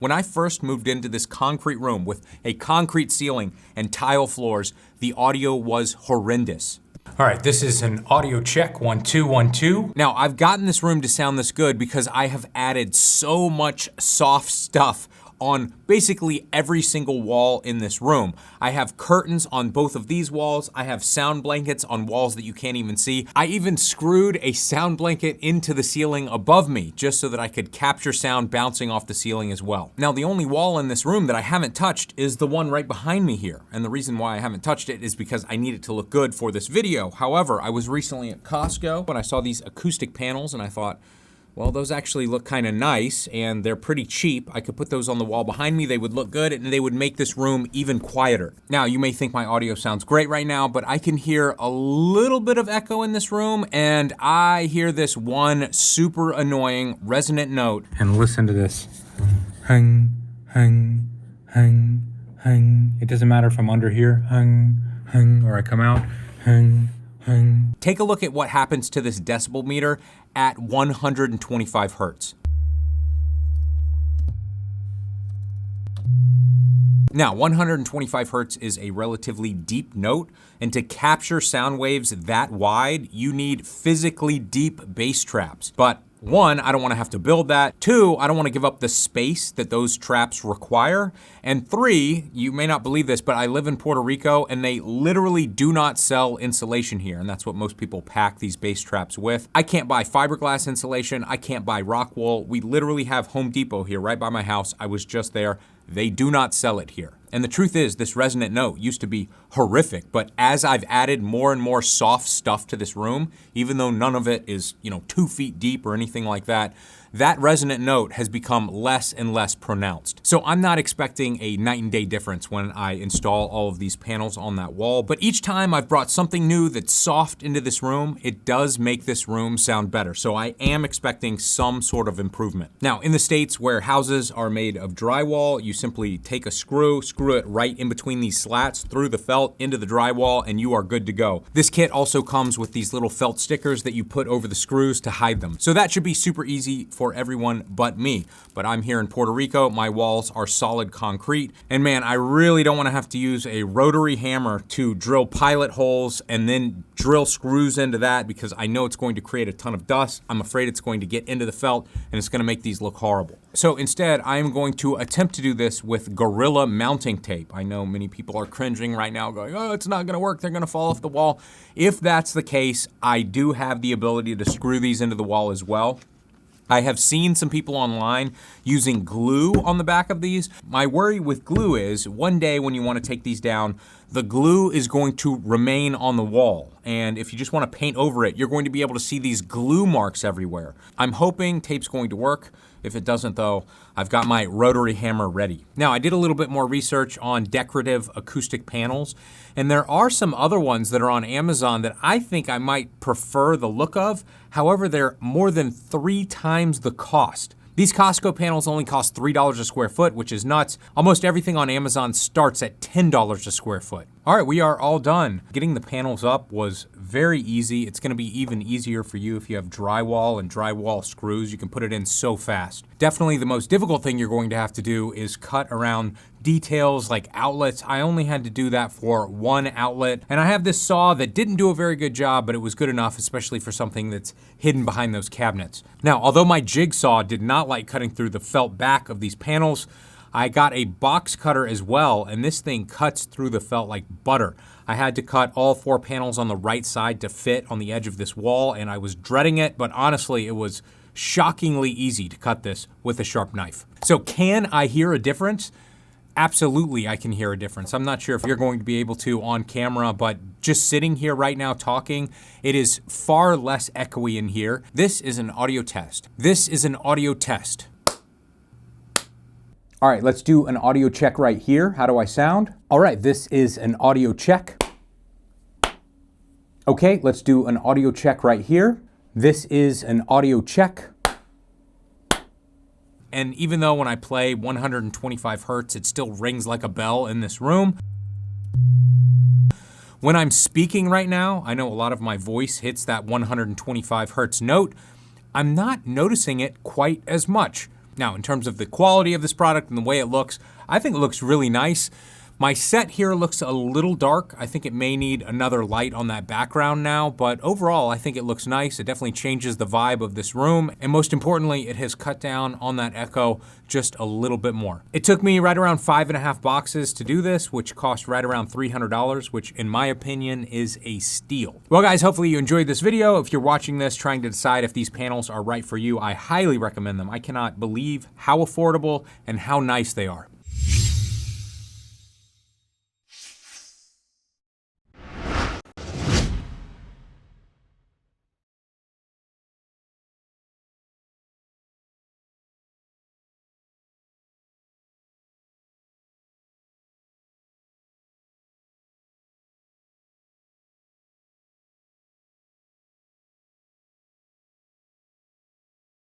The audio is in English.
When I first moved into this concrete room with a concrete ceiling and tile floors, the audio was horrendous. All right, this is an audio check, 1 2 1 2. Now, I've gotten this room to sound this good because I have added so much soft stuff on basically every single wall in this room. I have curtains on both of these walls. I have sound blankets on walls that you can't even see. I even screwed a sound blanket into the ceiling above me just so that I could capture sound bouncing off the ceiling as well. Now, the only wall in this room that I haven't touched is the one right behind me here. And the reason why I haven't touched it is because I need it to look good for this video. However, I was recently at Costco when I saw these acoustic panels and I thought, well, those actually look kind of nice and they're pretty cheap. I could put those on the wall behind me. They would look good and they would make this room even quieter. Now, you may think my audio sounds great right now, but I can hear a little bit of echo in this room and I hear this one super annoying resonant note. And listen to this. Hung, hung, hung, hung. It doesn't matter if I'm under here, hung, hung, or I come out, hung, hung. Take a look at what happens to this decibel meter at 125 hertz. Now, 125 hertz is a relatively deep note, and to capture sound waves that wide, you need physically deep bass traps. But one, I don't want to have to build that. Two, I don't want to give up the space that those traps require. And three, you may not believe this, but I live in Puerto Rico and they literally do not sell insulation here. And that's what most people pack these bass traps with. I can't buy fiberglass insulation. I can't buy rock wool. We literally have Home Depot here right by my house. I was just there. They do not sell it here. And the truth is, this resonant note used to be horrific, but as I've added more and more soft stuff to this room, even though none of it is, 2 feet deep or anything like that, that resonant note has become less and less pronounced. So I'm not expecting a night and day difference when I install all of these panels on that wall, but each time I've brought something new that's soft into this room, it does make this room sound better. So I am expecting some sort of improvement. Now, in the States where houses are made of drywall, you simply take a screw it right in between these slats, through the felt, into the drywall, and you are good to go. This kit also comes with these little felt stickers that you put over the screws to hide them. So that should be super easy for everyone but me. But I'm here in Puerto Rico, my walls are solid concrete, and man, I really don't want to have to use a rotary hammer to drill pilot holes and then drill screws into that because I know it's going to create a ton of dust. I'm afraid it's going to get into the felt and it's going to make these look horrible. So instead, I am going to attempt to do this with Gorilla mounting tape. I know many people are cringing right now going, oh, it's not gonna work, they're gonna fall off the wall. If that's the case, I do have the ability to screw these into the wall as well. I have seen some people online using glue on the back of these. My worry with glue is one day when you want to take these down, the glue is going to remain on the wall. And if you just want to paint over it, you're going to be able to see these glue marks everywhere. I'm hoping tape's going to work. If it doesn't though, I've got my rotary hammer ready. Now, I did a little bit more research on decorative acoustic panels, and there are some other ones that are on Amazon that I think I might prefer the look of. However, they're more than 3 times the cost. These Costco panels only cost $3 a square foot, which is nuts. Almost everything on Amazon starts at $10 a square foot. All right, we are all done. Getting the panels up was very easy. It's gonna be even easier for you if you have drywall and drywall screws. You can put it in so fast. Definitely the most difficult thing you're going to have to do is cut around details like outlets. I only had to do that for one outlet. And I have this saw that didn't do a very good job, but it was good enough, especially for something that's hidden behind those cabinets. Now, although my jigsaw did not like cutting through the felt back of these panels, I got a box cutter as well, and this thing cuts through the felt like butter. I had to cut all 4 panels on the right side to fit on the edge of this wall, and I was dreading it, but honestly, it was shockingly easy to cut this with a sharp knife. So can I hear a difference? Absolutely, I can hear a difference. I'm not sure if you're going to be able to on camera, but just sitting here right now talking, it is far less echoey in here. This is an audio test. This is an audio test. All right, let's do an audio check right here. How do I sound? All right, this is an audio check. Okay, let's do an audio check right here. This is an audio check. And even though when I play 125 hertz, it still rings like a bell in this room. When I'm speaking right now, I know a lot of my voice hits that 125 hertz note. I'm not noticing it quite as much. Now, in terms of the quality of this product and the way it looks, I think it looks really nice. My set here looks a little dark. I think it may need another light on that background now, but overall, I think it looks nice. It definitely changes the vibe of this room, and most importantly, it has cut down on that echo just a little bit more. It took me right around 5.5 boxes to do this, which cost right around $300, which in my opinion is a steal. Well guys, hopefully you enjoyed this video. If you're watching this trying to decide if these panels are right for you, I highly recommend them. I cannot believe how affordable and how nice they are.